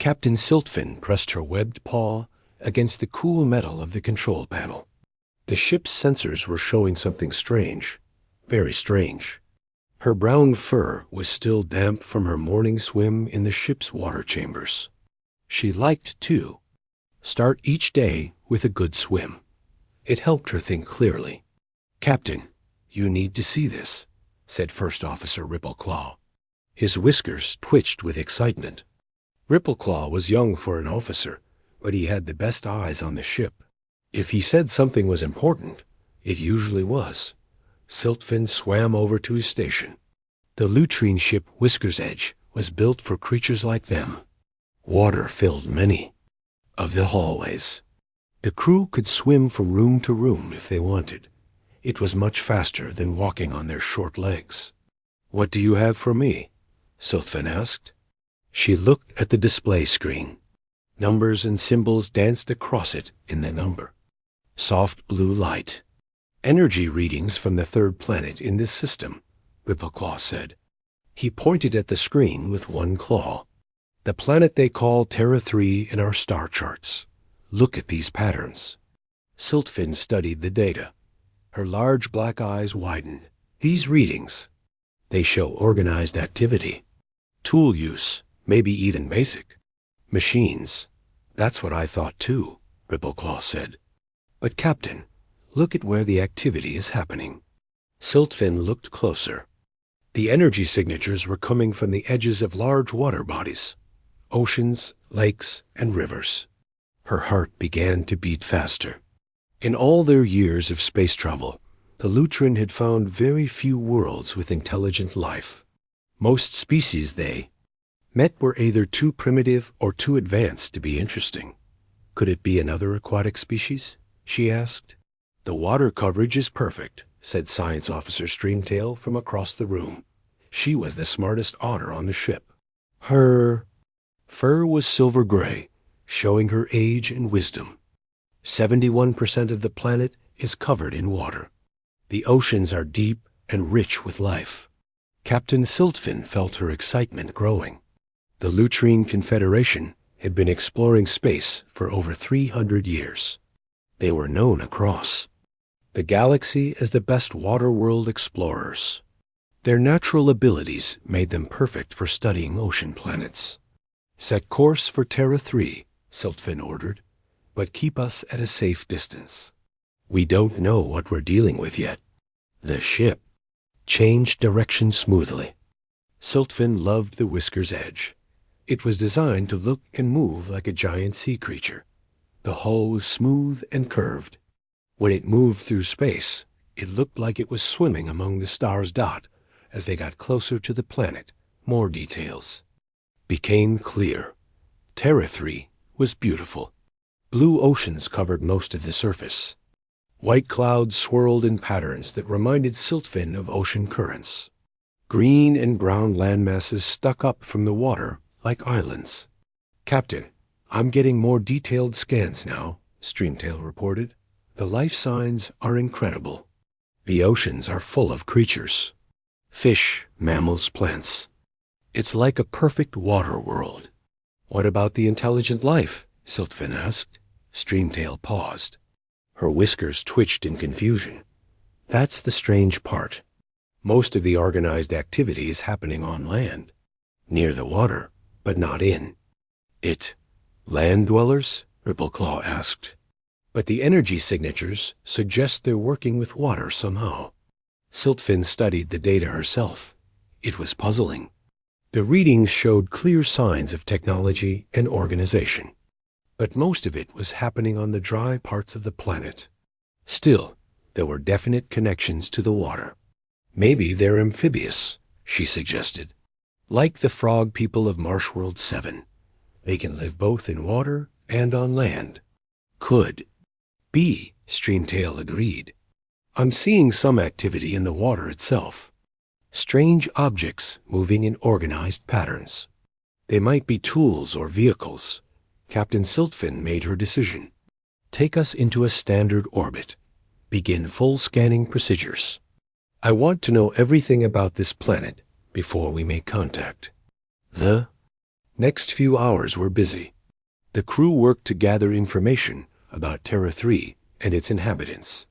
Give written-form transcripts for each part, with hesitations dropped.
Captain Siltfin pressed her webbed paw against the cool metal of the control panel. The ship's sensors were showing something strange, very strange. Her brown fur was still damp from her morning swim in the ship's water chambers. She liked to start each day with a good swim. It helped her think clearly. "Captain, you need to see this," said First Officer Rippleclaw. His whiskers twitched with excitement. Rippleclaw was young for an officer, but he had the best eyes on the ship. If he said something was important, it usually was. Siltfin swam over to his station. The Lutrine ship Whisker's Edge was built for creatures like them. Water filled many of the hallways. The crew could swim from room to room if they wanted. It was much faster than walking on their short legs. "What do you have for me?" Siltfin asked. She looked at the display screen. Numbers and symbols danced across it in the number. Soft blue light. "Energy readings from the third planet in this system," Rippleclaw said. He pointed at the screen with one claw. "The planet they call Terra 3 in our star charts. Look at these patterns." Siltfin studied the data. Her large black eyes widened. "These readings, they show organized activity. Tool use, maybe even basic. Machines. That's what I thought too," Rippleclaw said. "But Captain, look at where the activity is happening." Siltfin looked closer. The energy signatures were coming from the edges of large water bodies, oceans, lakes, and rivers. Her heart began to beat faster. In all their years of space travel, the Lutrin had found very few worlds with intelligent life. Most species they met were either too primitive or too advanced to be interesting. "Could it be another aquatic species?" she asked. "The water coverage is perfect," said Science Officer Streamtail from across the room. She was the smartest otter on the ship. Her fur was silver gray, showing her age and wisdom. 71% of the planet is covered in water. The oceans are deep and rich with life. Captain Siltfin felt her excitement growing. The Lutrine Confederation had been exploring space for over 300 years. They were known across the galaxy as the best water-world explorers. Their natural abilities made them perfect for studying ocean planets. "Set course for Terra 3, Siltfin ordered, "but keep us at a safe distance. We don't know what we're dealing with yet." The ship changed direction smoothly. Siltfin loved the Whisker's Edge. It was designed to look and move like a giant sea creature. The hull was smooth and curved. When it moved through space, it looked like it was swimming among the stars' dot. As they got closer to the planet, more details became clear. Terra 3 was beautiful. Blue oceans covered most of the surface. White clouds swirled in patterns that reminded Siltfin of ocean currents. Green and brown landmasses stuck up from the water like islands. "Captain, I'm getting more detailed scans now," Streamtail reported. "The life signs are incredible. The oceans are full of creatures. Fish, mammals, plants. It's like a perfect water world." "What about the intelligent life?" Siltfin asked. Streamtail paused. Her whiskers twitched in confusion. "That's the strange part. Most of the organized activity is happening on land, near the water, but not in it." "Land dwellers?" Rippleclaw asked. "But the energy signatures suggest they're working with water somehow." Siltfin studied the data herself. It was puzzling. The readings showed clear signs of technology and organization, but most of it was happening on the dry parts of the planet. Still, there were definite connections to the water. "Maybe they're amphibious," she suggested. "Like the frog people of Marshworld 7. They can live both in water and on land." "Could be," Streamtail agreed. "I'm seeing some activity in the water itself. Strange objects moving in organized patterns. They might be tools or vehicles." Captain Siltfin made her decision. "Take us into a standard orbit. Begin full scanning procedures. I want to know everything about this planet before we make contact." Next few hours were busy. The crew worked to gather information about Terra 3 and its inhabitants.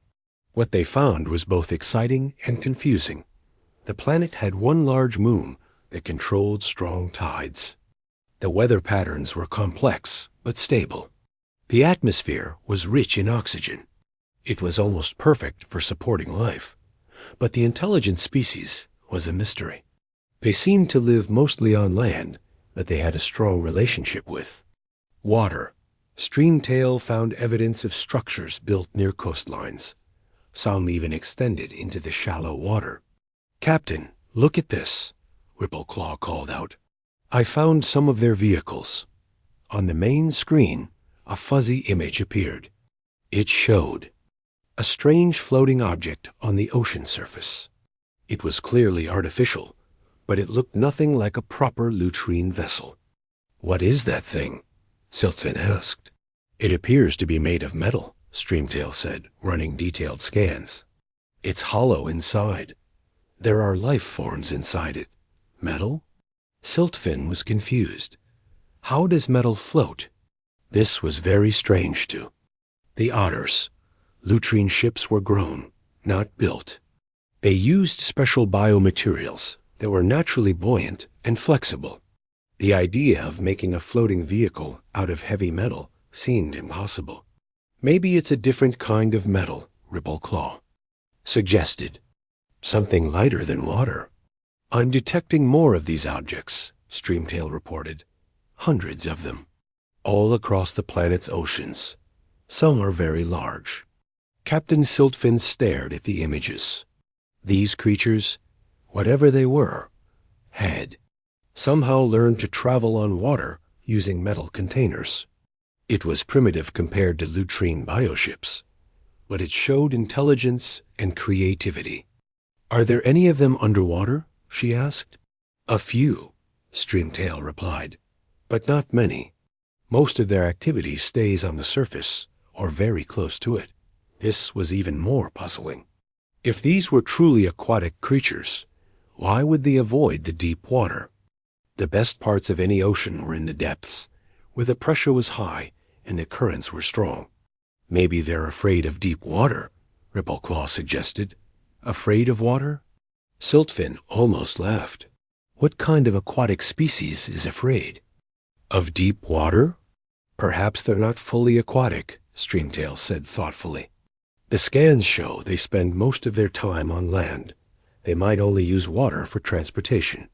What they found was both exciting and confusing. The planet had one large moon that controlled strong tides. The weather patterns were complex but stable. The atmosphere was rich in oxygen. It was almost perfect for supporting life. But the intelligent species was a mystery. They seemed to live mostly on land that they had a strong relationship with. Water. Streamtail found evidence of structures built near coastlines. Some even extended into the shallow water. "Captain, look at this," Whippleclaw called out. "I found some of their vehicles." On the main screen, a fuzzy image appeared. It showed a strange floating object on the ocean surface. It was clearly artificial, but it looked nothing like a proper Lutrine vessel. "What is that thing?" Siltfin asked. "It appears to be made of metal," Streamtail said, running detailed scans. "It's hollow inside. There are life forms inside it." "Metal?" Siltfin was confused. "How does metal float?" This was very strange too. The Otters. Lutrine ships were grown, not built. They used special biomaterials that were naturally buoyant and flexible. The idea of making a floating vehicle out of heavy metal seemed impossible. "Maybe it's a different kind of metal," Rippleclaw suggested. "Something lighter than water." "I'm detecting more of these objects," Streamtail reported. "Hundreds of them, all across the planet's oceans. Some are very large." Captain Siltfin stared at the images. These creatures, whatever they were, had somehow learned to travel on water using metal containers. It was primitive compared to Lutrine bioships, but it showed intelligence and creativity. "Are there any of them underwater?" she asked. "A few," Streamtail replied, "but not many. Most of their activity stays on the surface or very close to it." This was even more puzzling. If these were truly aquatic creatures, why would they avoid the deep water? The best parts of any ocean were in the depths, where the pressure was high and the currents were strong. "Maybe they're afraid of deep water," Rippleclaw suggested. "Afraid of water?" Siltfin almost laughed. "What kind of aquatic species is afraid?" "Of deep water? Perhaps they're not fully aquatic," Streamtail said thoughtfully. "The scans show they spend most of their time on land. They might only use water for transportation."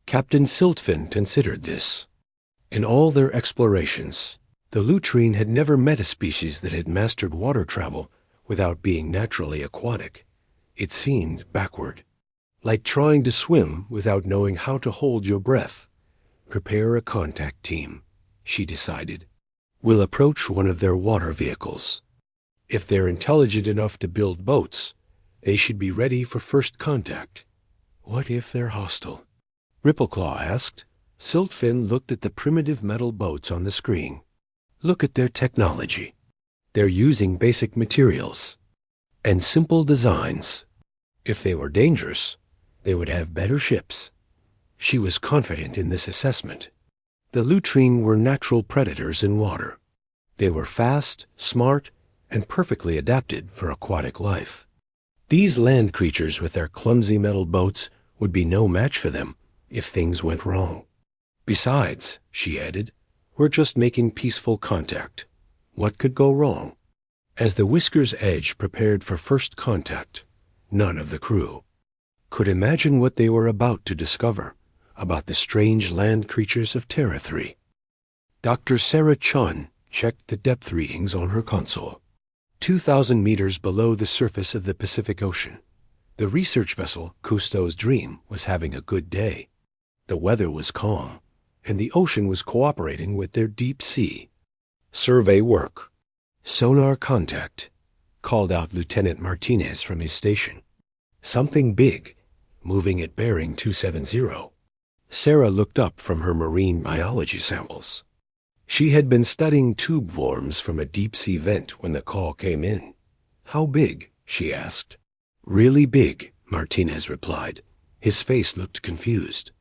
Captain Siltfin considered this. In all their explorations, the Lutrine had never met a species that had mastered water travel without being naturally aquatic. It seemed backward. Like trying to swim without knowing how to hold your breath. "Prepare a contact team," she decided. "We'll approach one of their water vehicles. If they're intelligent enough to build boats, they should be ready for first contact." "What if they're hostile?" Rippleclaw asked. Siltfin looked at the primitive metal boats on the screen. "Look at their technology. They're using basic materials and simple designs. If they were dangerous, they would have better ships." She was confident in this assessment. The Lutrine were natural predators in water. They were fast, smart, and perfectly adapted for aquatic life. These land creatures with their clumsy metal boats would be no match for them if things went wrong. "Besides," she added, "we're just making peaceful contact. What could go wrong?" As the Whisker's Edge prepared for first contact, none of the crew could imagine what they were about to discover about the strange land creatures of Terra 3. Dr. Sarah Chun checked the depth readings on her console. 2,000 meters below the surface of the Pacific Ocean, the research vessel Cousteau's Dream was having a good day. The weather was calm, and the ocean was cooperating with their deep sea. "Survey work. Sonar contact," called out Lieutenant Martinez from his station. "Something big, moving at bearing 270. Sarah looked up from her marine biology samples. She had been studying tube worms from a deep-sea vent when the call came in. "How big?" she asked. "Really big," Martinez replied. His face looked confused.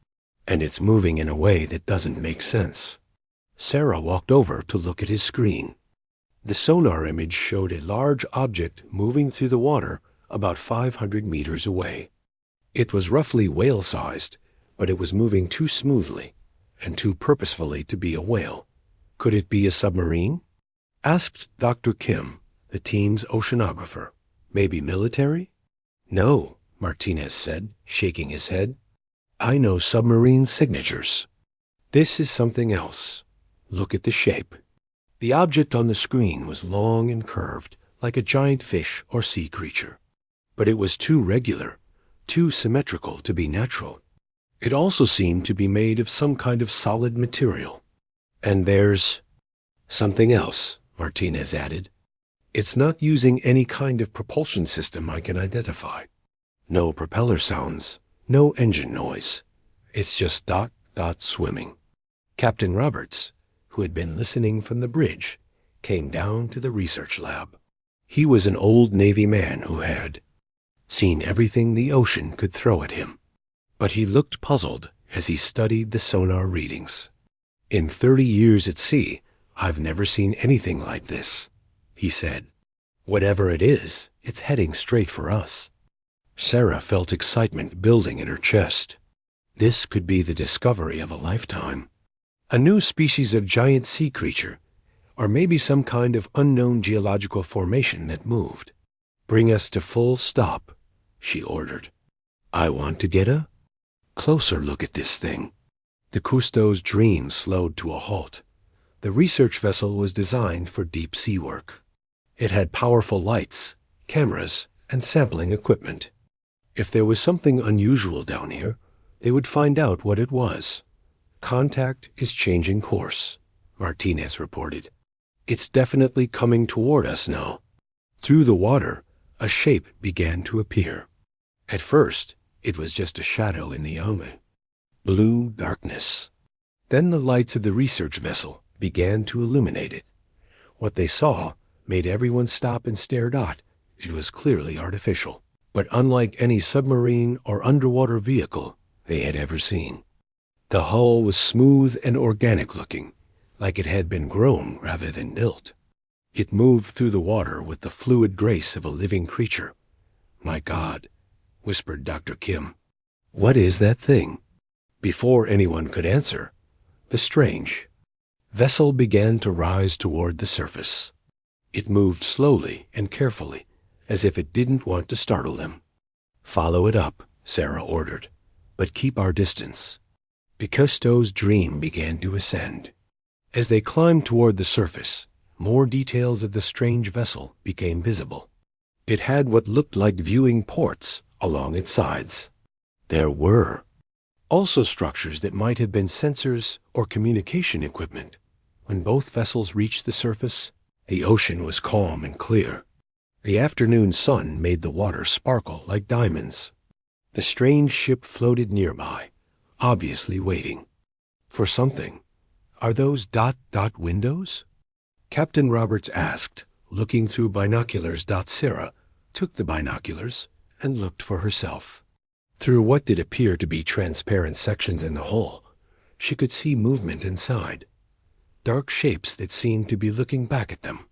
and it's moving in a way that doesn't make sense. Sarah walked over to look at his screen. The sonar image showed a large object moving through the water about 500 meters away. It was roughly whale-sized, but it was moving too smoothly and too purposefully to be a whale. Could it be a submarine? Asked Dr. Kim, the team's oceanographer. Maybe military? No, Martinez said, shaking his head. I know submarine signatures. This is something else. Look at the shape. The object on the screen was long and curved, like a giant fish or sea creature. But it was too regular, too symmetrical to be natural. It also seemed to be made of some kind of solid material. And there's something else, Martinez added. It's not using any kind of propulsion system I can identify. No propeller sounds, no engine noise. It's just dot, dot swimming. Captain Roberts, who had been listening from the bridge, came down to the research lab. He was an old Navy man who had seen everything the ocean could throw at him. But he looked puzzled as he studied the sonar readings. In 30 years at sea, I've never seen anything like this, he said. Whatever it is, it's heading straight for us. Sarah felt excitement building in her chest. This could be the discovery of a lifetime. A new species of giant sea creature, or maybe some kind of unknown geological formation that moved. Bring us to full stop, she ordered. I want to get a closer look at this thing. The Cousteau's dream slowed to a halt. The research vessel was designed for deep sea work. It had powerful lights, cameras, and sampling equipment. If there was something unusual down here, they would find out what it was. Contact is changing course, Martinez reported. It's definitely coming toward us now. Through the water, a shape began to appear. At first, it was just a shadow in the Alme. Blue darkness. Then the lights of the research vessel began to illuminate it. What they saw made everyone stop and stare. It was clearly artificial, but unlike any submarine or underwater vehicle they had ever seen. The hull was smooth and organic-looking, like it had been grown rather than built. It moved through the water with the fluid grace of a living creature. My God, whispered Dr. Kim. What is that thing? Before anyone could answer, the strange vessel began to rise toward the surface. It moved slowly and carefully, as if it didn't want to startle them. Follow it up, Sarah ordered, but keep our distance. Cousteau's dream began to ascend. As they climbed toward the surface, more details of the strange vessel became visible. It had what looked like viewing ports along its sides. There were also structures that might have been sensors or communication equipment. When both vessels reached the surface, the ocean was calm and clear. The afternoon sun made the water sparkle like diamonds. The strange ship floated nearby, obviously waiting for something. Are those dot dot windows? Captain Roberts asked, looking through binoculars. Sarah took the binoculars and looked for herself. Through what did appear to be transparent sections in the hull, she could see movement inside. Dark shapes that seemed to be looking back at them.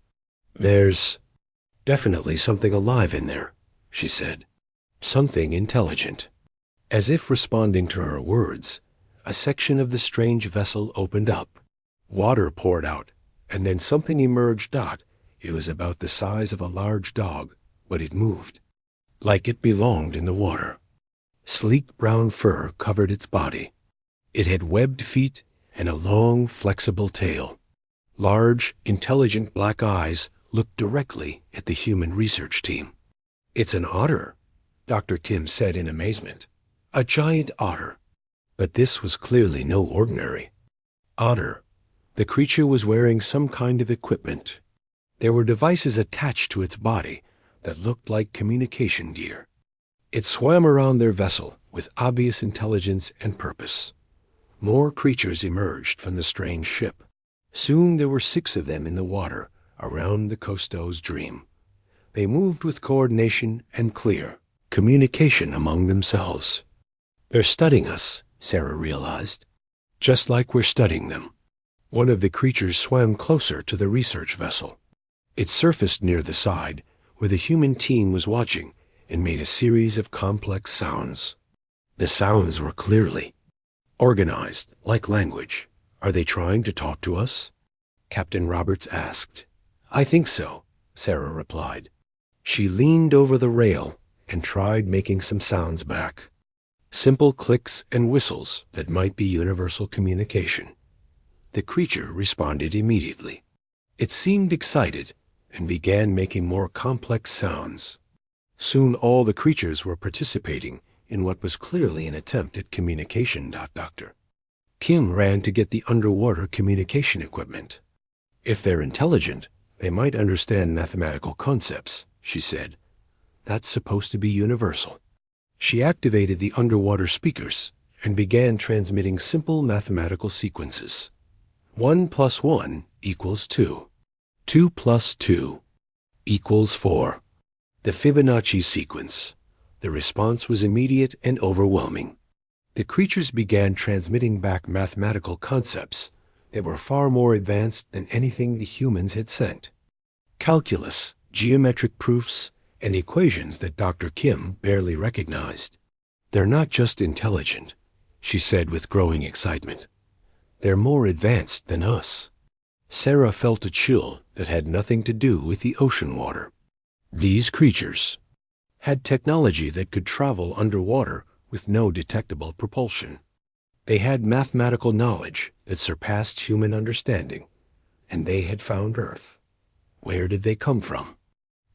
There's definitely something alive in there, she said. Something intelligent. As if responding to her words, a section of the strange vessel opened up. Water poured out, and then something emerged. It was about the size of a large dog, but it moved like it belonged in the water. Sleek brown fur covered its body. It had webbed feet and a long, flexible tail. Large, intelligent black eyes looked directly at the human research team. It's an otter, Dr. Kim said in amazement. A giant otter. But this was clearly no ordinary otter. The creature was wearing some kind of equipment. There were devices attached to its body that looked like communication gear. It swam around their vessel with obvious intelligence and purpose. More creatures emerged from the strange ship. Soon there were 6 of them in the water around the Cousteau's dream. They moved with coordination and clear communication among themselves. They're studying us, Sarah realized. Just like we're studying them. One of the creatures swam closer to the research vessel. It surfaced near the side, where the human team was watching, and made a series of complex sounds. The sounds were clearly organized, like language. Are they trying to talk to us? Captain Roberts asked. I think so, Sarah replied. She leaned over the rail and tried making some sounds back. Simple clicks and whistles that might be universal communication. The creature responded immediately. It seemed excited and began making more complex sounds. Soon all the creatures were participating in what was clearly an attempt at communication. Dr. Kim ran to get the underwater communication equipment. If they're intelligent, they might understand mathematical concepts, she said. That's supposed to be universal. She activated the underwater speakers and began transmitting simple mathematical sequences. 1 + 1 = 2. 2 + 2 = 4. The Fibonacci sequence. The response was immediate and overwhelming. The creatures began transmitting back mathematical concepts that were far more advanced than anything the humans had sent. Calculus, geometric proofs, and equations that Dr. Kim barely recognized. They're not just intelligent, she said with growing excitement. They're more advanced than us. Sarah felt a chill that had nothing to do with the ocean water. These creatures had technology that could travel underwater with no detectable propulsion. They had mathematical knowledge that surpassed human understanding, and they had found Earth. Where did they come from?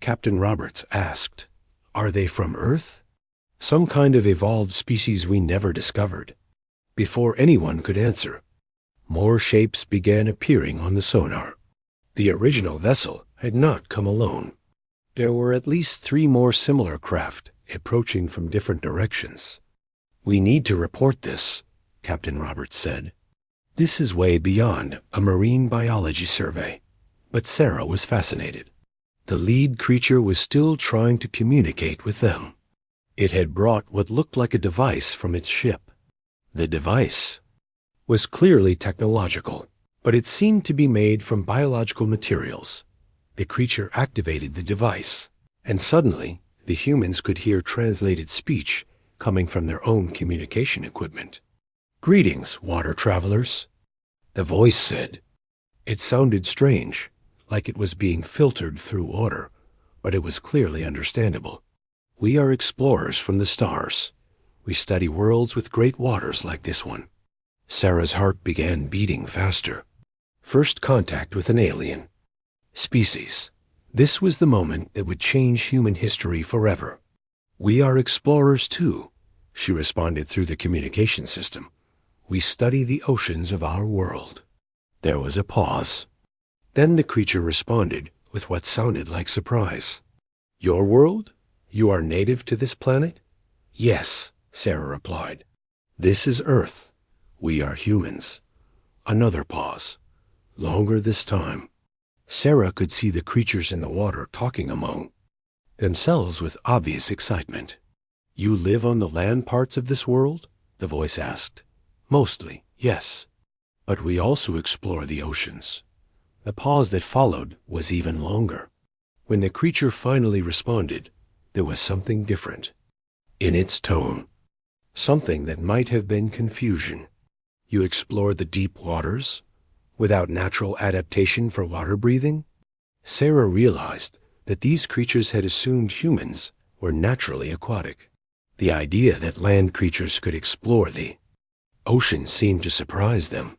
Captain Roberts asked. Are they from Earth? Some kind of evolved species we never discovered. Before anyone could answer, more shapes began appearing on the sonar. The original vessel had not come alone. There were at least 3 more similar craft approaching from different directions. We need to report this, Captain Roberts said. This is way beyond a marine biology survey. But Sarah was fascinated. The lead creature was still trying to communicate with them. It had brought what looked like a device from its ship. The device was clearly technological, but it seemed to be made from biological materials. The creature activated the device, and suddenly the humans could hear translated speech coming from their own communication equipment. Greetings, water travelers, the voice said. It sounded strange, like it was being filtered through water, but it was clearly understandable. We are explorers from the stars. We study worlds with great waters like this one. Sarah's heart began beating faster. First contact with an alien species. This was the moment that would change human history forever. We are explorers too, she responded through the communication system. We study the oceans of our world. There was a pause. Then the creature responded with what sounded like surprise. Your world? You are native to this planet? Yes, Sarah replied. This is Earth. We are humans. Another pause. Longer this time. Sarah could see the creatures in the water talking among themselves with obvious excitement. You live on the land parts of this world? The voice asked. Mostly, yes. But we also explore the oceans. The pause that followed was even longer. When the creature finally responded, there was something different in its tone. Something that might have been confusion. You explore the deep waters without natural adaptation for water breathing? Sarah realized that these creatures had assumed humans were naturally aquatic. The idea that land creatures could explore the ocean seemed to surprise them.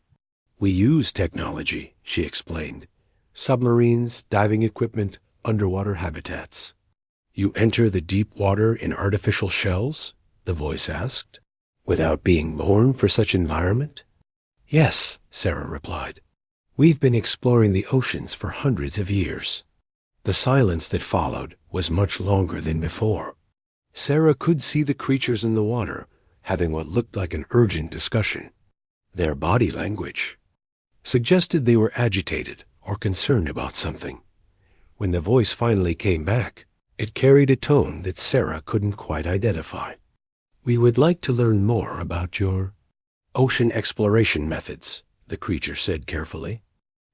We use technology, she explained. Submarines, diving equipment, underwater habitats. You enter the deep water in artificial shells? The voice asked. Without being born for such environment? Yes, Sarah replied. We've been exploring the oceans for hundreds of years. The silence that followed was much longer than before. Sarah could see the creatures in the water having what looked like an urgent discussion. Their body language suggested they were agitated or concerned about something. When the voice finally came back, it carried a tone that Sarah couldn't quite identify. We would like to learn more about your Ocean exploration methods, the creature said carefully.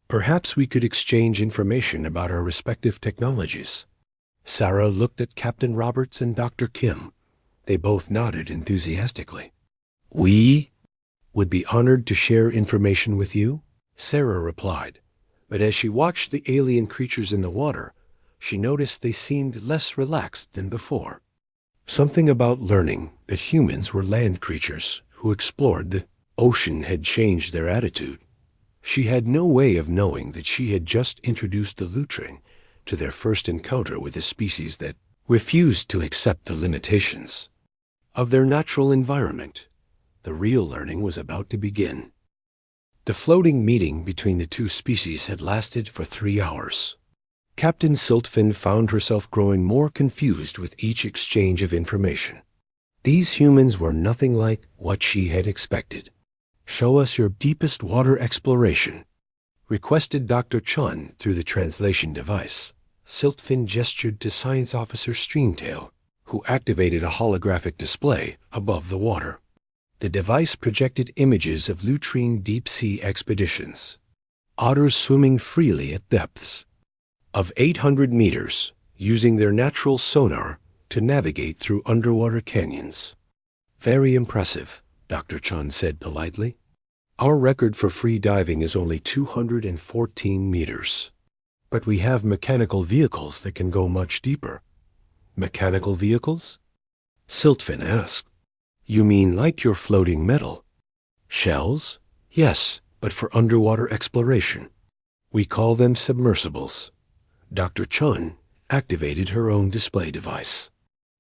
Perhaps we could exchange information about our respective technologies. Sarah looked at Captain Roberts and Dr. Kim. They both nodded enthusiastically. We would be honored to share information with you, Sarah replied. But as she watched the alien creatures in the water, she noticed they seemed less relaxed than before. Something about learning that humans were land creatures who explored the ocean had changed their attitude. She had no way of knowing that she had just introduced the Lutring to their first encounter with a species that refused to accept the limitations of their natural environment. The real learning was about to begin. The floating meeting between the two species had lasted for 3 hours. Captain Siltfin found herself growing more confused with each exchange of information. These humans were nothing like what she had expected. Show us your deepest water exploration, requested Dr. Chun through the translation device. Siltfin gestured to Science Officer Streamtail, who activated a holographic display above the water. The device projected images of Lutrine deep-sea expeditions. Otters swimming freely at depths of 800 meters, using their natural sonar to navigate through underwater canyons. Very impressive, Dr. Chun said politely. Our record for free diving is only 214 meters. But we have mechanical vehicles that can go much deeper. Mechanical vehicles? Siltfin asked. You mean like your floating metal? Shells? Yes, but for underwater exploration. We call them submersibles. Dr. Chun activated her own display device.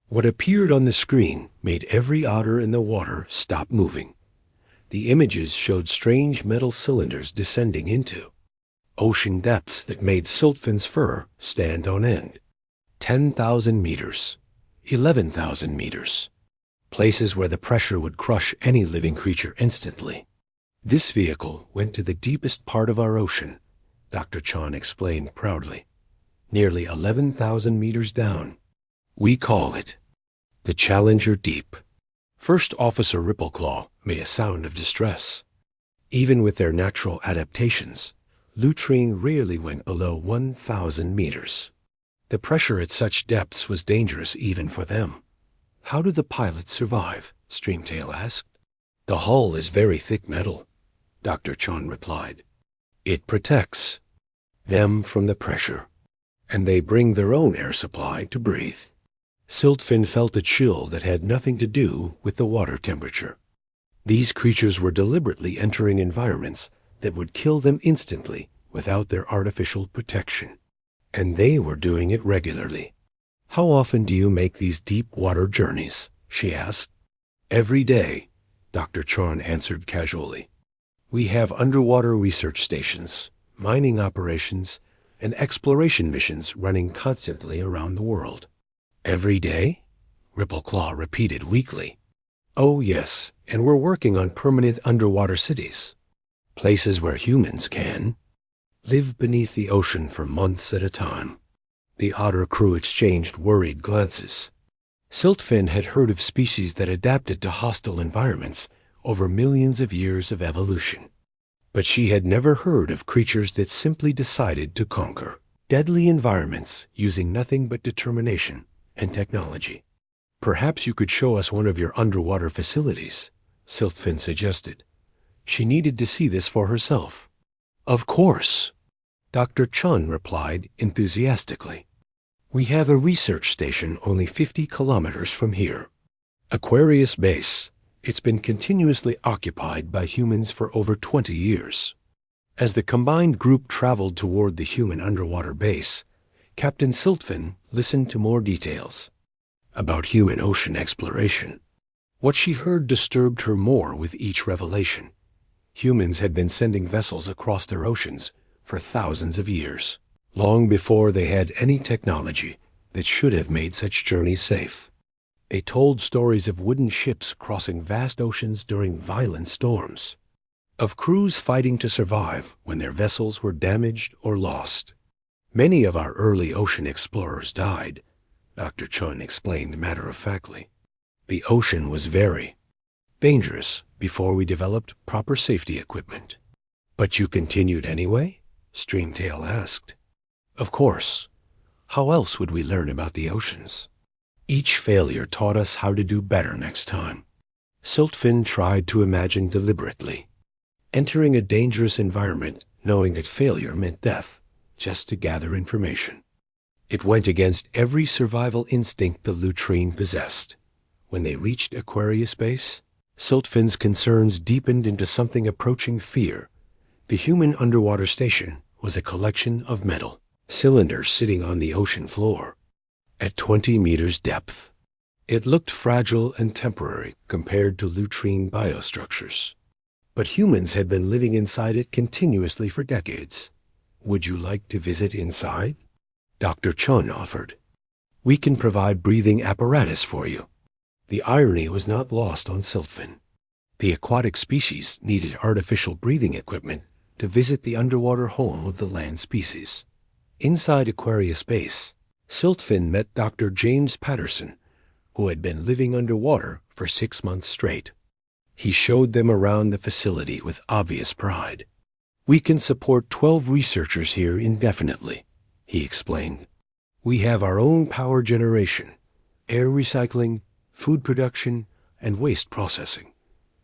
What appeared on the screen made every otter in the water stop moving. The images showed strange metal cylinders descending into ocean depths that made Siltfin's fur stand on end. 10,000 meters, 11,000 meters. Places where the pressure would crush any living creature instantly. This vehicle went to the deepest part of our ocean, Dr. Chun explained proudly. Nearly 11,000 meters down. We call it the Challenger Deep. First Officer Rippleclaw made a sound of distress. Even with their natural adaptations, Lutrine rarely went below 1,000 meters. The pressure at such depths was dangerous even for them. How do the pilots survive? Streamtail asked. The hull is very thick metal, Dr. Chun replied. It protects them from the pressure, and they bring their own air supply to breathe. Siltfin felt a chill that had nothing to do with the water temperature. These creatures were deliberately entering environments that would kill them instantly without their artificial protection. And they were doing it regularly. How often do you make these deep water journeys? She asked. Every day, Dr. Chun answered casually. We have underwater research stations, mining operations, and exploration missions running constantly around the world. Every day? Rippleclaw repeated weakly. Oh yes, and we're working on permanent underwater cities. Places where humans can live beneath the ocean for months at a time. The otter crew exchanged worried glances. Siltfin had heard of species that adapted to hostile environments over millions of years of evolution. But she had never heard of creatures that simply decided to conquer deadly environments using nothing but determination and technology. Perhaps you could show us one of your underwater facilities, Siltfin suggested. She needed to see this for herself. Of course, Dr. Chun replied enthusiastically. We have a research station only 50 kilometers from here. Aquarius Base. It's been continuously occupied by humans for over 20 years. As the combined group traveled toward the human underwater base, Captain Siltfin listened to more details about human ocean exploration. What she heard disturbed her more with each revelation. Humans had been sending vessels across their oceans for thousands of years, long before they had any technology that should have made such journeys safe. They told stories of wooden ships crossing vast oceans during violent storms, of crews fighting to survive when their vessels were damaged or lost. Many of our early ocean explorers died, Dr. Chun explained matter-of-factly. The ocean was very Dangerous before we developed proper safety equipment. But you continued anyway? Streamtail asked. Of course. How else would we learn about the oceans? Each failure taught us how to do better next time. Siltfin tried to imagine deliberately. Entering a dangerous environment, knowing that failure meant death, just to gather information. It went against every survival instinct the Lutrine possessed. When they reached Aquarius Base, Siltfin's concerns deepened into something approaching fear. The human underwater station was a collection of metal cylinders sitting on the ocean floor at 20 meters depth. It looked fragile and temporary compared to Lutrine biostructures. But humans had been living inside it continuously for decades. Would you like to visit inside? Dr. Chun offered. We can provide breathing apparatus for you. The irony was not lost on Siltfin. The aquatic species needed artificial breathing equipment to visit the underwater home of the land species. Inside Aquarius Base, Siltfin met Dr. James Patterson, who had been living underwater for 6 months straight. He showed them around the facility with obvious pride. We can support 12 researchers here indefinitely, he explained. We have our own power generation, air recycling, food production, and waste processing.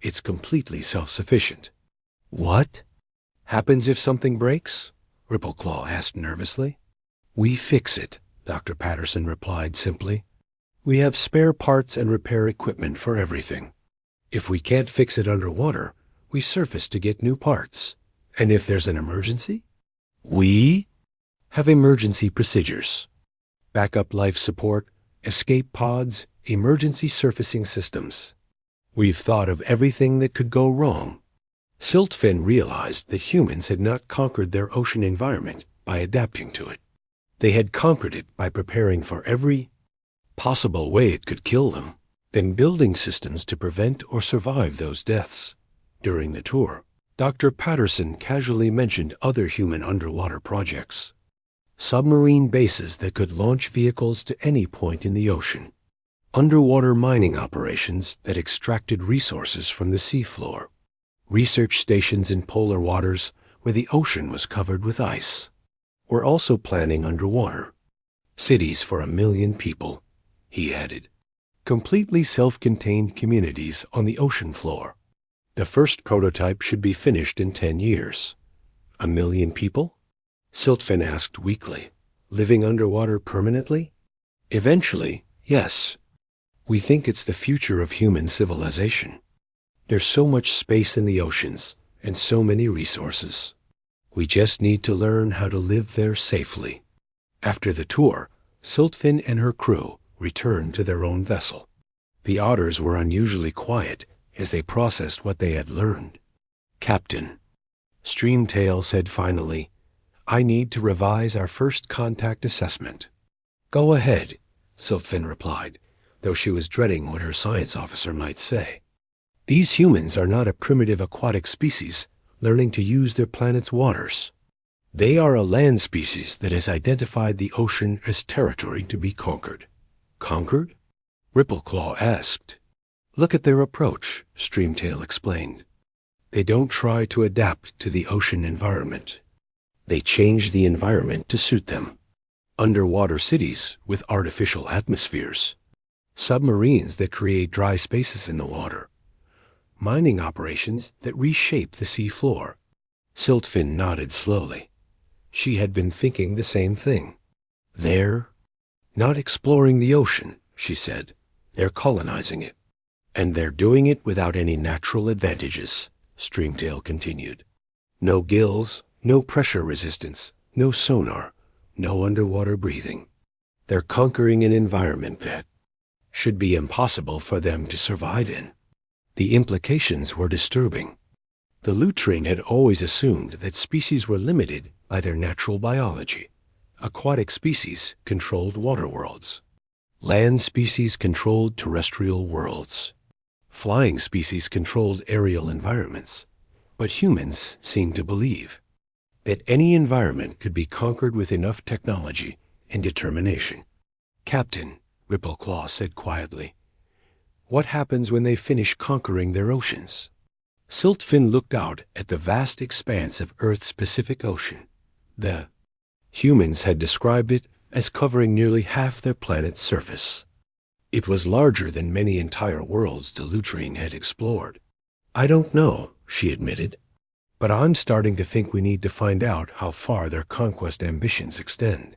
It's completely self-sufficient. What happens if something breaks? Rippleclaw asked nervously. We fix it, Dr. Patterson replied simply. We have spare parts and repair equipment for everything. If we can't fix it underwater, we surface to get new parts. And if there's an emergency? We have emergency procedures. Backup life support, escape pods, emergency surfacing systems. We've thought of everything that could go wrong. Siltfin realized that humans had not conquered their ocean environment by adapting to it. They had conquered it by preparing for every possible way it could kill them, then building systems to prevent or survive those deaths. During the tour, Dr. Patterson casually mentioned other human underwater projects. Submarine bases that could launch vehicles to any point in the ocean. Underwater mining operations that extracted resources from the seafloor. Research stations in polar waters where the ocean was covered with ice. We're also planning underwater. Cities for 1 million people, he added. Completely self-contained communities on the ocean floor. The first prototype should be finished in 10 years. 1 million people? Siltfin asked weakly. Living underwater permanently? Eventually, yes. We think it's the future of human civilization. There's so much space in the oceans and so many resources. We just need to learn how to live there safely. After the tour, Siltfin and her crew returned to their own vessel. The Otters were unusually quiet as they processed what they had learned. Captain, Streamtail said finally, I need to revise our first contact assessment. Go ahead, Siltfin replied, though she was dreading what her science officer might say. These humans are not a primitive aquatic species learning to use their planet's waters. They are a land species that has identified the ocean as territory to be conquered. Conquered? Rippleclaw asked. Look at their approach, Streamtail explained. They don't try to adapt to the ocean environment. They change the environment to suit them. Underwater cities with artificial atmospheres. Submarines that create dry spaces in the water. Mining operations that reshape the sea floor. Siltfin nodded slowly. She had been thinking the same thing. They're not exploring the ocean, she said. They're colonizing it. And they're doing it without any natural advantages, Streamtail continued. No gills, no pressure resistance, no sonar, no underwater breathing. They're conquering an environment that should be impossible for them to survive in. The implications were disturbing. The Lutrine had always assumed that species were limited by their natural biology. Aquatic species controlled water worlds. Land species controlled terrestrial worlds. Flying species controlled aerial environments. But humans seemed to believe that any environment could be conquered with enough technology and determination. Captain, Rippleclaw said quietly, What happens when they finish conquering their oceans? Siltfin looked out at the vast expanse of Earth's Pacific Ocean. The humans had described it as covering nearly half their planet's surface. It was larger than many entire worlds Delutrine had explored. I don't know, she admitted, but I'm starting to think we need to find out how far their conquest ambitions extend.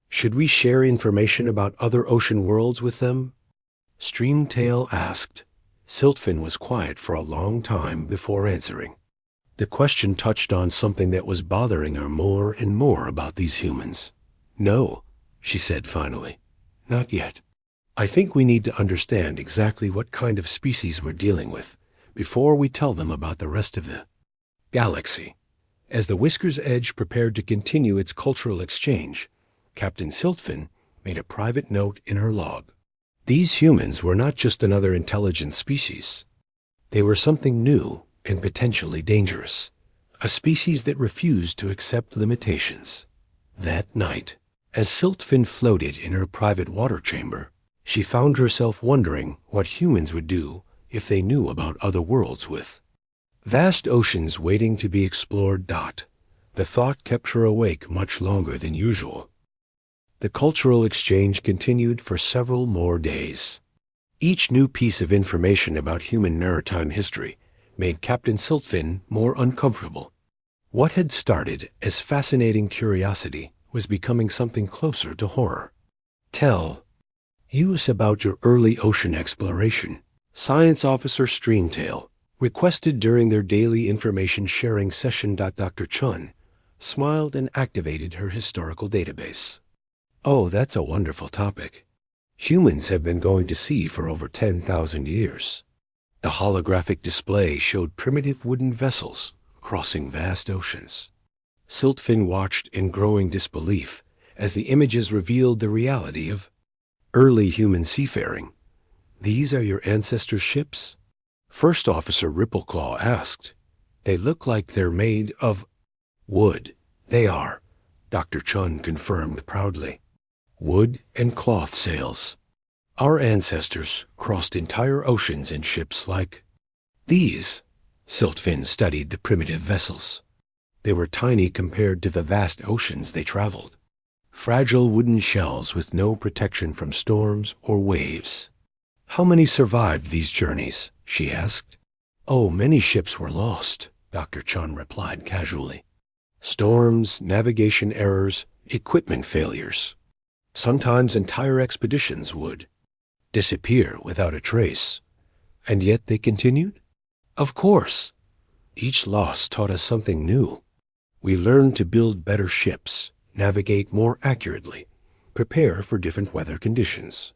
Should we share information about other ocean worlds with them? Streamtail asked. Siltfin was quiet for a long time before answering. The question touched on something that was bothering her more and more about these humans. No, she said finally. Not yet. I think we need to understand exactly what kind of species we're dealing with before we tell them about the rest of the galaxy. As the Whisker's Edge prepared to continue its cultural exchange, Captain Siltfin made a private note in her log. These humans were not just another intelligent species. They were something new and potentially dangerous, a species that refused to accept limitations. That night, as Siltfin floated in her private water chamber, she found herself wondering what humans would do if they knew about other worlds with vast oceans waiting to be explored. The thought kept her awake much longer than usual. The cultural exchange continued for several more days. Each new piece of information about human maritime history made Captain Siltfin more uncomfortable. What had started as fascinating curiosity was becoming something closer to horror. Tell us about your early ocean exploration, Science Officer Streamtail requested during their daily information sharing session. Dr. Chun smiled and activated her historical database. Oh, that's a wonderful topic. Humans have been going to sea for over 10,000 years. The holographic display showed primitive wooden vessels crossing vast oceans. Siltfin watched in growing disbelief as the images revealed the reality of early human seafaring. These are your ancestors' ships? First Officer Rippleclaw asked. They look like they're made of wood. They are, Dr. Chun confirmed proudly. Wood and cloth sails. Our ancestors crossed entire oceans in ships like these. Siltfin studied the primitive vessels. They were tiny compared to the vast oceans they traveled. Fragile wooden shells with no protection from storms or waves. How many survived these journeys? She asked. Oh, many ships were lost, Dr. Chun replied casually. Storms, navigation errors, equipment failures. Sometimes entire expeditions would disappear without a trace. And yet they continued? Of course. Each loss taught us something new. We learned to build better ships, navigate more accurately, prepare for different weather conditions.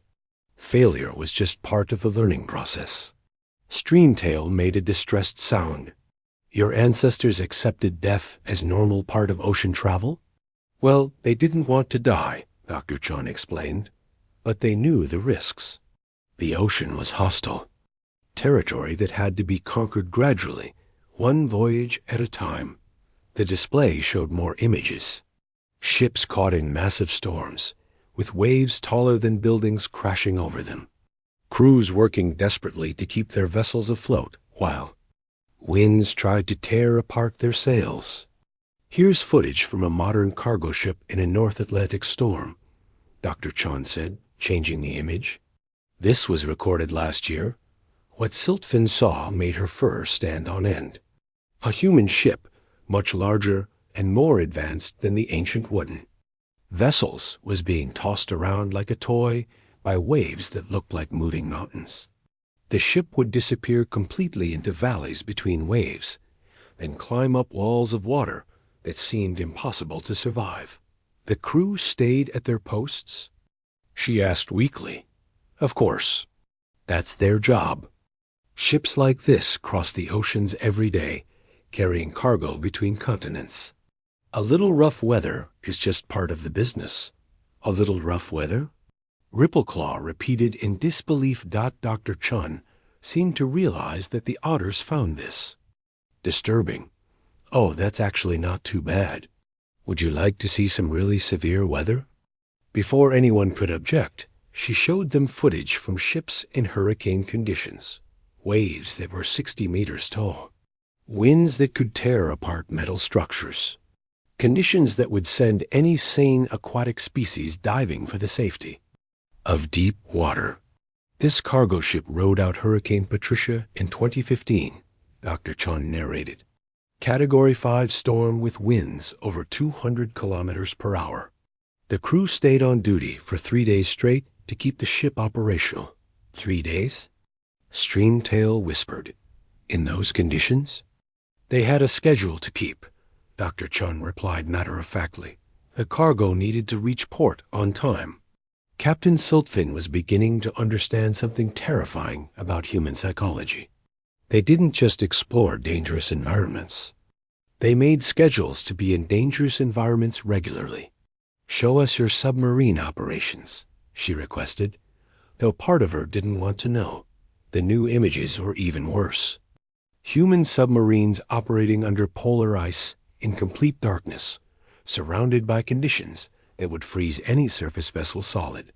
Failure was just part of the learning process. Streamtail made a distressed sound. Your ancestors accepted death as normal part of ocean travel? Well, they didn't want to die, Dr. Chun explained, but they knew the risks. The ocean was hostile, territory that had to be conquered gradually, one voyage at a time. The display showed more images. Ships caught in massive storms, with waves taller than buildings crashing over them. Crews working desperately to keep their vessels afloat, while winds tried to tear apart their sails. Here's footage from a modern cargo ship in a North Atlantic storm, Dr. Chun said, changing the image. This was recorded last year. What Siltfin saw made her fur stand on end. A human ship, much larger and more advanced than the ancient wooden vessels, was being tossed around like a toy by waves that looked like moving mountains. The ship would disappear completely into valleys between waves, then climb up walls of water that seemed impossible to survive. The crew stayed at their posts? She asked weakly. Of course. That's their job. Ships like this cross the oceans every day, carrying cargo between continents. A little rough weather is just part of the business. A little rough weather? Rippleclaw repeated in disbelief. Dr. Chun seemed to realize that the Otters found this disturbing. Oh, that's actually not too bad. Would you like to see some really severe weather? Before anyone could object, She showed them footage from ships in hurricane conditions, waves that were 60 meters tall, winds that could tear apart metal structures, conditions that would send any sane aquatic species diving for the safety of deep water. This cargo ship rode out Hurricane Patricia in 2015, Dr. Chun narrated. Category 5 storm with winds over 200 kilometers per hour. The crew stayed on duty for 3 days straight to keep the ship operational. 3 days? Streamtail whispered. In those conditions? They had a schedule to keep, Dr. Chun replied matter-of-factly. The cargo needed to reach port on time. Captain Siltfin was beginning to understand something terrifying about human psychology. They didn't just explore dangerous environments. They made schedules to be in dangerous environments regularly. Show us your submarine operations, she requested, though part of her didn't want to know. The new images were even worse. Human submarines operating under polar ice in complete darkness, surrounded by conditions that would freeze any surface vessel solid.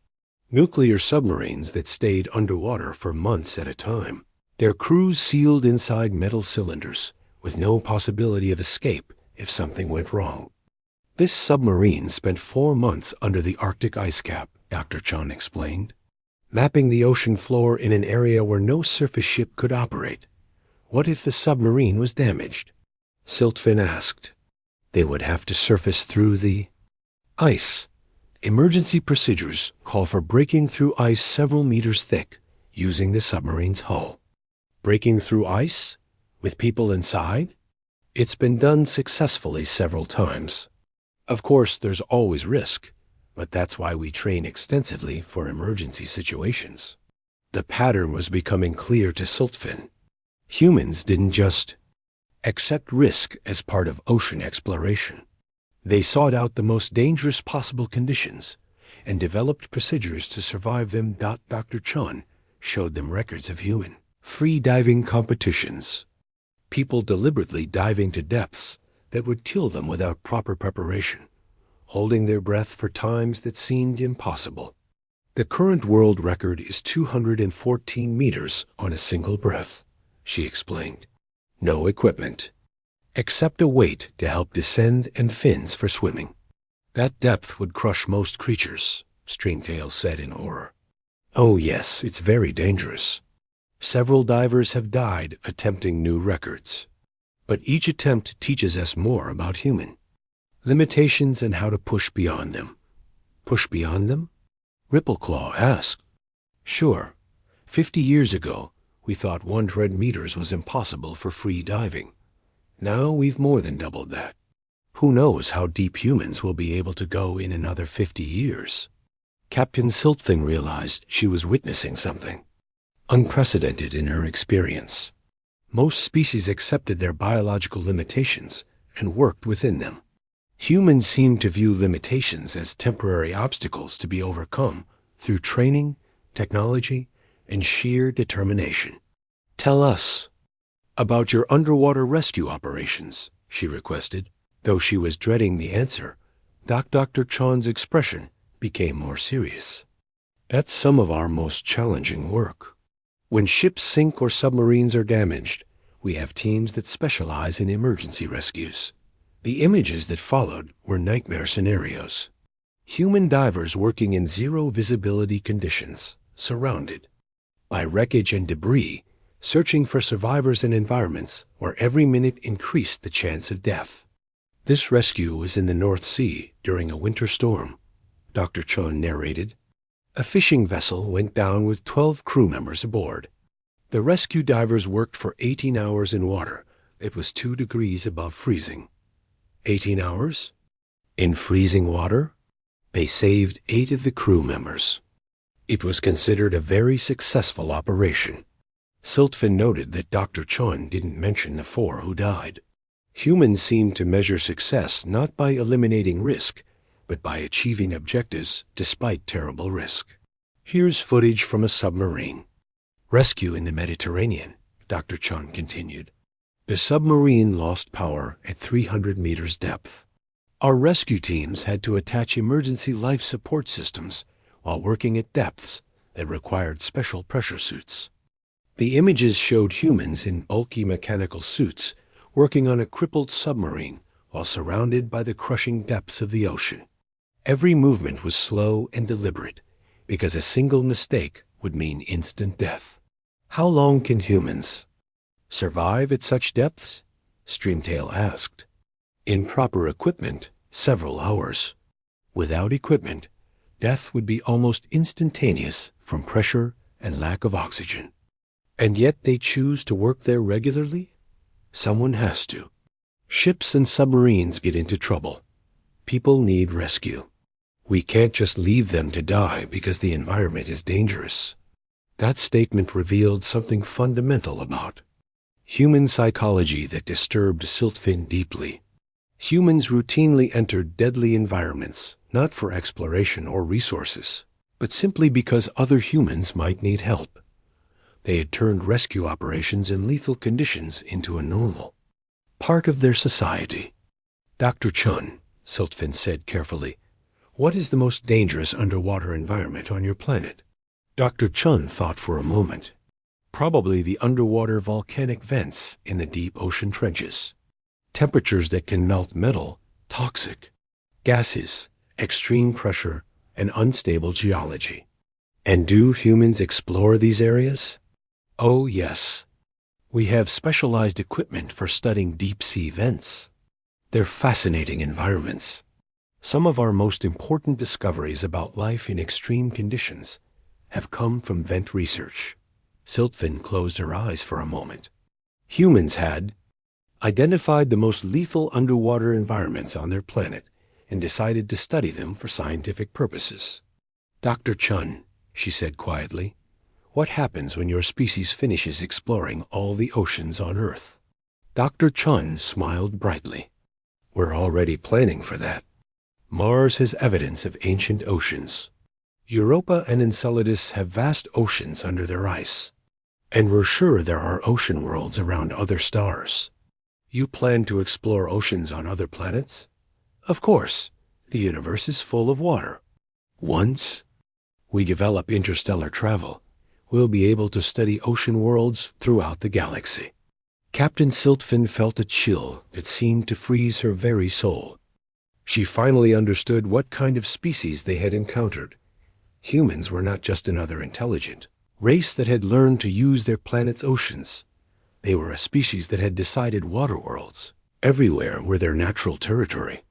Nuclear submarines that stayed underwater for months at a time. Their crews sealed inside metal cylinders, with no possibility of escape if something went wrong. This submarine spent 4 months under the Arctic ice cap, Dr. Chun explained, mapping the ocean floor in an area where no surface ship could operate. What if the submarine was damaged? Siltfin asked. They would have to surface through the ice. Emergency procedures call for breaking through ice several meters thick, using the submarine's hull. Breaking through ice? With people inside? It's been done successfully several times. Of course, there's always risk, but that's why we train extensively for emergency situations. The pattern was becoming clear to Siltfin. Humans didn't just accept risk as part of ocean exploration. They sought out the most dangerous possible conditions and developed procedures to survive them. Dr. Chun showed them records of human free diving competitions. People deliberately diving to depths that would kill them without proper preparation, holding their breath for times that seemed impossible. The current world record is 214 meters on a single breath, she explained. No equipment, except a weight to help descend and fins for swimming. That depth would crush most creatures, Streamtail said in horror. Oh yes, it's very dangerous. Several divers have died attempting new records. But each attempt teaches us more about human limitations and how to push beyond them. Push beyond them? Rippleclaw asked. Sure. 50 years ago, we thought 100 meters was impossible for free diving. Now we've more than doubled that. Who knows how deep humans will be able to go in another 50 years? Captain Siltfin realized she was witnessing something unprecedented in her experience. Most species accepted their biological limitations and worked within them. Humans seem to view limitations as temporary obstacles to be overcome through training, technology, and sheer determination. Tell us about your underwater rescue operations, she requested. Though she was dreading the answer, Dr. Chun's expression became more serious. That's some of our most challenging work. When ships sink or submarines are damaged, we have teams that specialize in emergency rescues. The images that followed were nightmare scenarios. Human divers working in zero visibility conditions, surrounded by wreckage and debris, searching for survivors in environments where every minute increased the chance of death. This rescue was in the North Sea during a winter storm, Dr. Chun narrated. A fishing vessel went down with 12 crew members aboard. The rescue divers worked for 18 hours in water that was 2 degrees above freezing. 18 hours? In freezing water? They saved 8 of the crew members. It was considered a very successful operation. Siltfin noted that Dr. Chun didn't mention the 4 who died. Humans seem to measure success not by eliminating risk, but by achieving objectives despite terrible risk. Here's footage from a submarine. Rescue in the Mediterranean, Dr. Chun continued. The submarine lost power at 300 meters depth. Our rescue teams had to attach emergency life support systems while working at depths that required special pressure suits. The images showed humans in bulky mechanical suits working on a crippled submarine while surrounded by the crushing depths of the ocean. Every movement was slow and deliberate, because a single mistake would mean instant death. How long can humans survive at such depths? Streamtail asked. In proper equipment, several hours. Without equipment, death would be almost instantaneous from pressure and lack of oxygen. And yet they choose to work there regularly? Someone has to. Ships and submarines get into trouble. People need rescue. We can't just leave them to die because the environment is dangerous. That statement revealed something fundamental about human psychology that disturbed Siltfin deeply. Humans routinely entered deadly environments, not for exploration or resources, but simply because other humans might need help. They had turned rescue operations in lethal conditions into a normal part of their society. Dr. Chun, Siltfin said carefully, what is the most dangerous underwater environment on your planet? Dr. Chun thought for a moment. Probably the underwater volcanic vents in the deep ocean trenches. Temperatures that can melt metal, toxic gases, extreme pressure, and unstable geology. And do humans explore these areas? Oh, yes. We have specialized equipment for studying deep-sea vents. They're fascinating environments. Some of our most important discoveries about life in extreme conditions have come from vent research. Siltfin closed her eyes for a moment. Humans had identified the most lethal underwater environments on their planet and decided to study them for scientific purposes. Dr. Chun, she said quietly, what happens when your species finishes exploring all the oceans on Earth? Dr. Chun smiled brightly. We're already planning for that. Mars has evidence of ancient oceans. Europa and Enceladus have vast oceans under their ice. And we're sure there are ocean worlds around other stars. You plan to explore oceans on other planets? Of course. The universe is full of water. Once we develop interstellar travel, we'll be able to study ocean worlds throughout the galaxy. Captain Siltfin felt a chill that seemed to freeze her very soul. She finally understood what kind of species they had encountered. Humans were not just another intelligent race that had learned to use their planet's oceans. They were a species that had decided water worlds everywhere were their natural territory.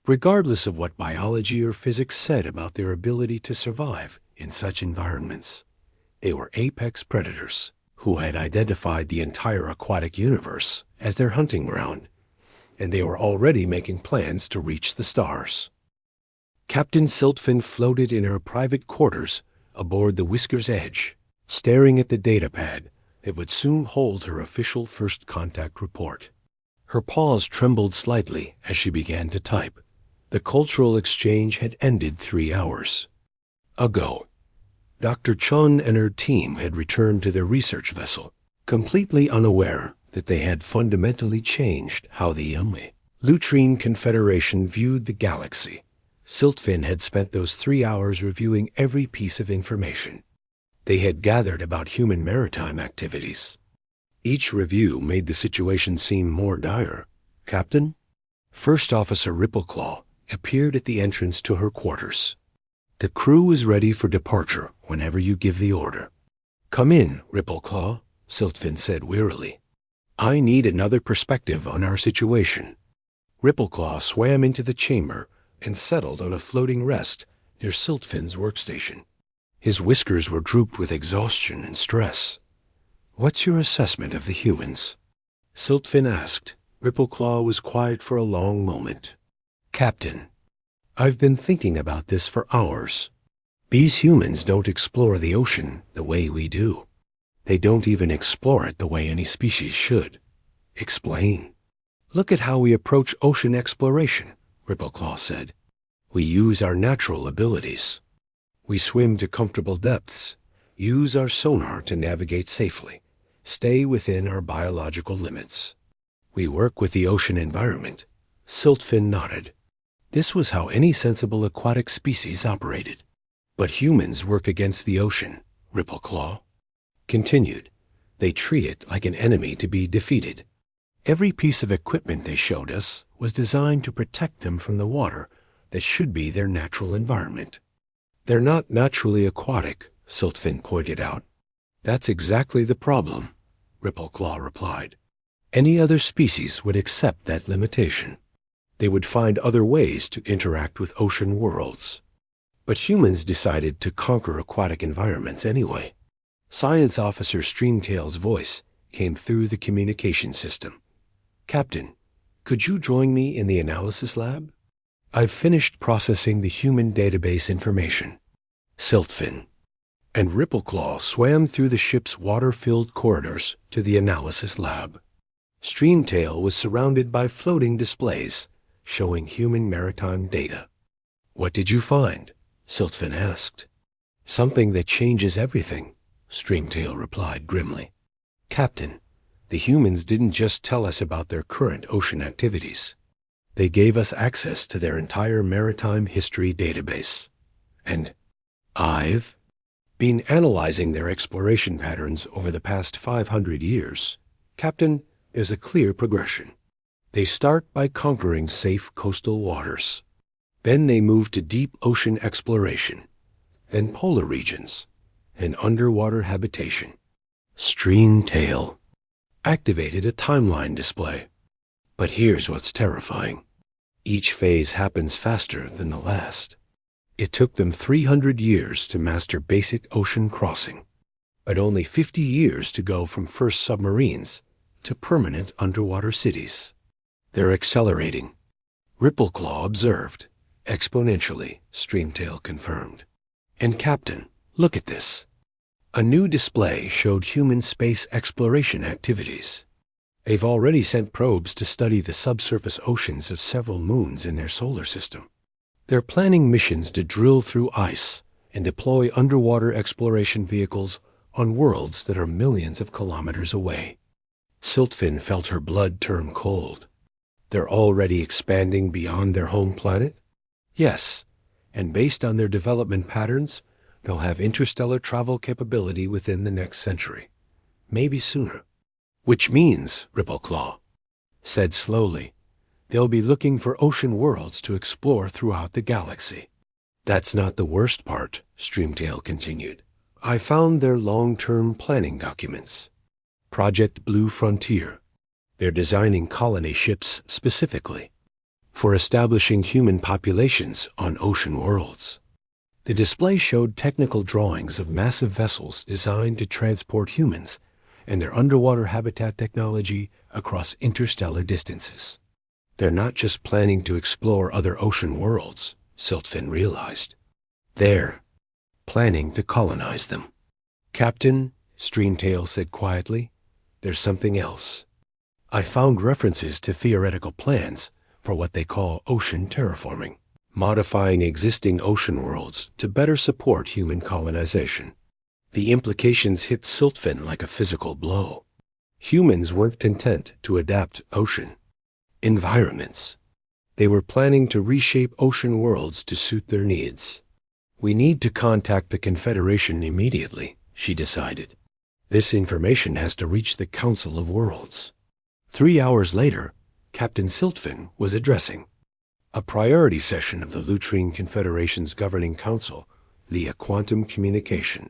Regardless of what biology or physics said about their ability to survive in such environments, they were apex predators who had identified the entire aquatic universe as their hunting ground, and they were already making plans to reach the stars. Captain Siltfin floated in her private quarters aboard the Whisker's Edge, staring at the datapad that would soon hold her official first contact report. Her paws trembled slightly as she began to type. The cultural exchange had ended 3 hours ago. Dr. Chun and her team had returned to their research vessel, completely unaware that they had fundamentally changed how the Lutrine Confederation viewed the galaxy. Siltfin had spent those 3 hours reviewing every piece of information they had gathered about human maritime activities. Each review made the situation seem more dire. Captain? First Officer Rippleclaw appeared at the entrance to her quarters. The crew is ready for departure whenever you give the order. Come in, Rippleclaw, Siltfin said wearily. I need another perspective on our situation. Rippleclaw swam into the chamber and settled on a floating rest near Siltfin's workstation. His whiskers were drooped with exhaustion and stress. What's your assessment of the humans? Siltfin asked. Rippleclaw was quiet for a long moment. Captain, I've been thinking about this for hours. These humans don't explore the ocean the way we do. They don't even explore it the way any species should. Explain. Look at how we approach ocean exploration, Rippleclaw said. We use our natural abilities. We swim to comfortable depths, use our sonar to navigate safely, stay within our biological limits. We work with the ocean environment. Siltfin nodded. This was how any sensible aquatic species operated. But humans work against the ocean, Rippleclaw continued. They treat it like an enemy to be defeated. Every piece of equipment they showed us was designed to protect them from the water that should be their natural environment. They're not naturally aquatic, Siltfin pointed out. That's exactly the problem, Rippleclaw replied. Any other species would accept that limitation. They would find other ways to interact with ocean worlds. But humans decided to conquer aquatic environments anyway. Science Officer Streamtail's voice came through the communication system. Captain, could you join me in the analysis lab? I've finished processing the human database information. Siltfin and Rippleclaw swam through the ship's water-filled corridors to the analysis lab. Streamtail was surrounded by floating displays showing human maritime data. What did you find? Siltfin asked. Something that changes everything, Streamtail replied grimly. Captain, the humans didn't just tell us about their current ocean activities. They gave us access to their entire maritime history database. And I've been analyzing their exploration patterns over the past 500 years. Captain, there's a clear progression. They start by conquering safe coastal waters. Then they move to deep ocean exploration, then polar regions, and underwater habitation. Streamtail activated a timeline display. But here's what's terrifying. Each phase happens faster than the last. It took them 300 years to master basic ocean crossing, but only 50 years to go from first submarines to permanent underwater cities. They're accelerating. Rippleclaw observed. Exponentially, Streamtail confirmed. And Captain, look at this. A new display showed human space exploration activities. They've already sent probes to study the subsurface oceans of several moons in their solar system. They're planning missions to drill through ice and deploy underwater exploration vehicles on worlds that are millions of kilometers away. Siltfin felt her blood turn cold. They're already expanding beyond their home planet? Yes, and based on their development patterns, they'll have interstellar travel capability within the next century. Maybe sooner. Which means, Rippleclaw said slowly, they'll be looking for ocean worlds to explore throughout the galaxy. That's not the worst part, Streamtail continued. I found their long-term planning documents. Project Blue Frontier. They're designing colony ships specifically for establishing human populations on ocean worlds. The display showed technical drawings of massive vessels designed to transport humans and their underwater habitat technology across interstellar distances. They're not just planning to explore other ocean worlds, Siltfin realized. They're planning to colonize them. Captain, Streamtail said quietly, there's something else. I found references to theoretical plans for what they call ocean terraforming, modifying existing ocean worlds to better support human colonization. The implications hit Siltfin like a physical blow. Humans weren't content to adapt ocean environments. They were planning to reshape ocean worlds to suit their needs. We need to contact the Confederation immediately, she decided. This information has to reach the Council of Worlds. 3 hours later, Captain Siltfin was addressing a priority session of the Lutrine Confederation's Governing Council via quantum communication.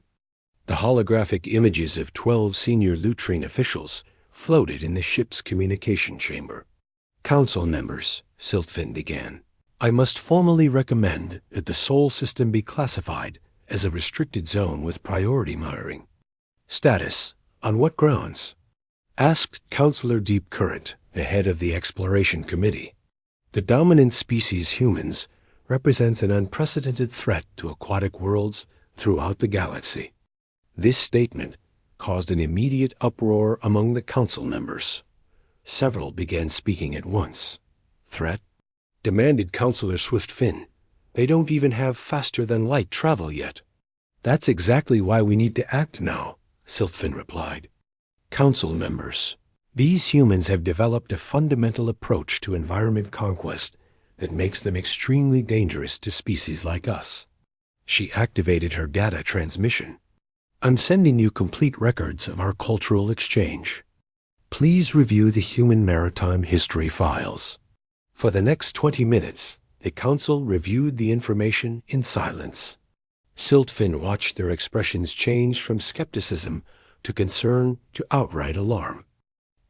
The holographic images of 12 senior Lutrine officials floated in the ship's communication chamber. Council members, Siltfin began, I must formally recommend that the Sol system be classified as a restricted zone with priority monitoring. Status, on what grounds? Asked Counselor Deep Current, the head of the Exploration Committee. The dominant species humans represents an unprecedented threat to aquatic worlds throughout the galaxy. This statement caused an immediate uproar among the council members. Several began speaking at once. Threat? Demanded Counselor Swift-Finn. They don't even have faster-than-light travel yet. That's exactly why we need to act now, Siltfin replied. Council members, these humans have developed a fundamental approach to environment conquest that makes them extremely dangerous to species like us. She activated her data transmission. I'm sending you complete records of our cultural exchange. Please review the human maritime history files. For the next 20 minutes, the council reviewed the information in silence. Siltfin watched their expressions change from skepticism to concern to outright alarm.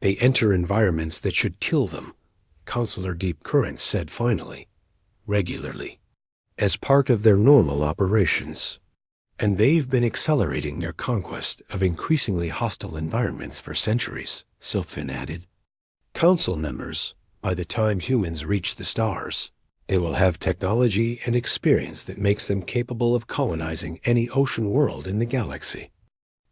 They enter environments that should kill them, Counselor Deep Current said finally, regularly, as part of their normal operations. And they've been accelerating their conquest of increasingly hostile environments for centuries, Siltfin added. Council members, by the time humans reach the stars, they will have technology and experience that makes them capable of colonizing any ocean world in the galaxy.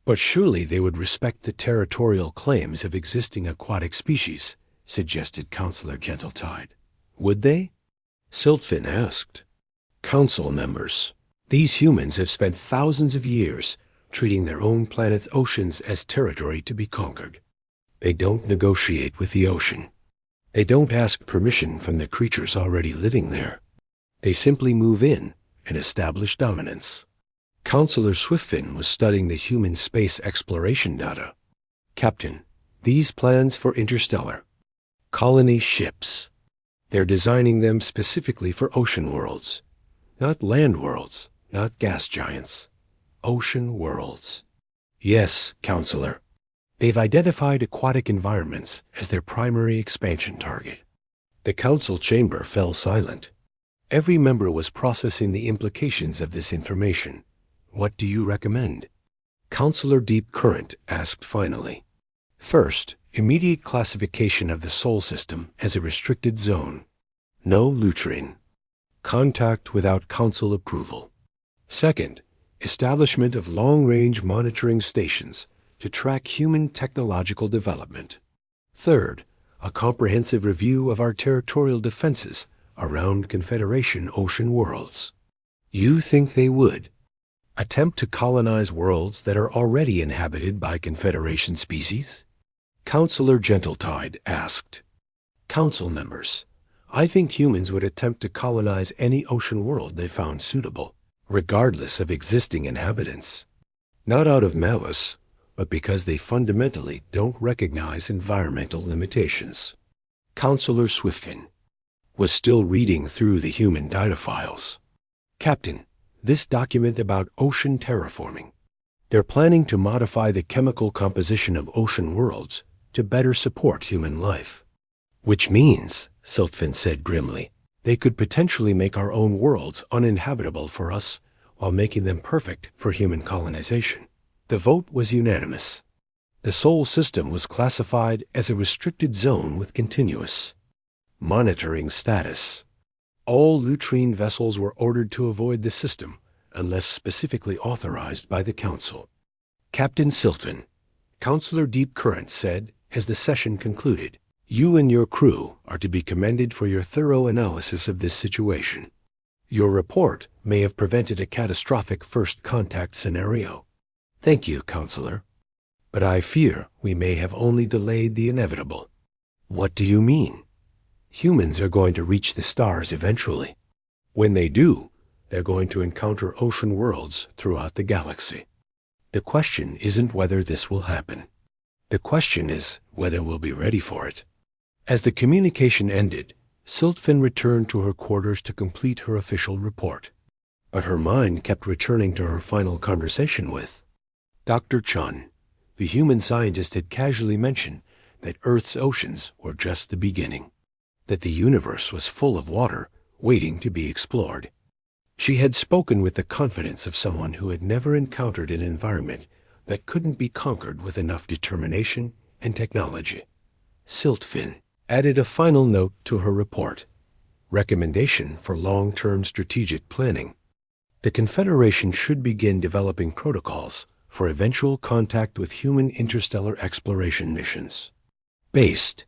But surely they would respect the territorial claims of existing aquatic species, suggested Counselor Gentletide. Would they? Siltfin asked. Council members, these humans have spent thousands of years treating their own planet's oceans as territory to be conquered. They don't negotiate with the ocean. They don't ask permission from the creatures already living there. They simply move in and establish dominance. Counselor Swiftfin was studying the human space exploration data. Captain, these plans for interstellar colony ships. They're designing them specifically for ocean worlds. Not land worlds, not gas giants. Ocean worlds. Yes, Counselor. They've identified aquatic environments as their primary expansion target. The council chamber fell silent. Every member was processing the implications of this information. What do you recommend? Counselor Deep Current asked finally. First, immediate classification of the Sol system as a restricted zone. No Lutrine. Contact without council approval. Second, establishment of long-range monitoring stations to track human technological development. Third, a comprehensive review of our territorial defenses around Confederation ocean worlds. You think they would attempt to colonize worlds that are already inhabited by Confederation species? Counselor Gentletide asked. Council members, I think humans would attempt to colonize any ocean world they found suitable, regardless of existing inhabitants. Not out of malice, but because they fundamentally don't recognize environmental limitations. Counselor Swiftfin was still reading through the human data files. Captain, this document about ocean terraforming. They're planning to modify the chemical composition of ocean worlds to better support human life. Which means, Siltfin said grimly, they could potentially make our own worlds uninhabitable for us while making them perfect for human colonization. The vote was unanimous. The Sol system was classified as a restricted zone with continuous monitoring status. All Lutrine vessels were ordered to avoid the system unless specifically authorized by the Council. Captain Silton, Counselor Deep Current said as the session concluded, you and your crew are to be commended for your thorough analysis of this situation. Your report may have prevented a catastrophic first contact scenario. Thank you, Counselor. But I fear we may have only delayed the inevitable. What do you mean? Humans are going to reach the stars eventually. When they do, they're going to encounter ocean worlds throughout the galaxy. The question isn't whether this will happen. The question is whether we'll be ready for it. As the communication ended, Siltfin returned to her quarters to complete her official report. But her mind kept returning to her final conversation with Dr. Chun. The human scientist had casually mentioned that Earth's oceans were just the beginning, that the universe was full of water waiting to be explored. She had spoken with the confidence of someone who had never encountered an environment that couldn't be conquered with enough determination and technology. Siltfin added a final note to her report. Recommendation for long-term strategic planning. The Confederation should begin developing protocols for eventual contact with human interstellar exploration missions, based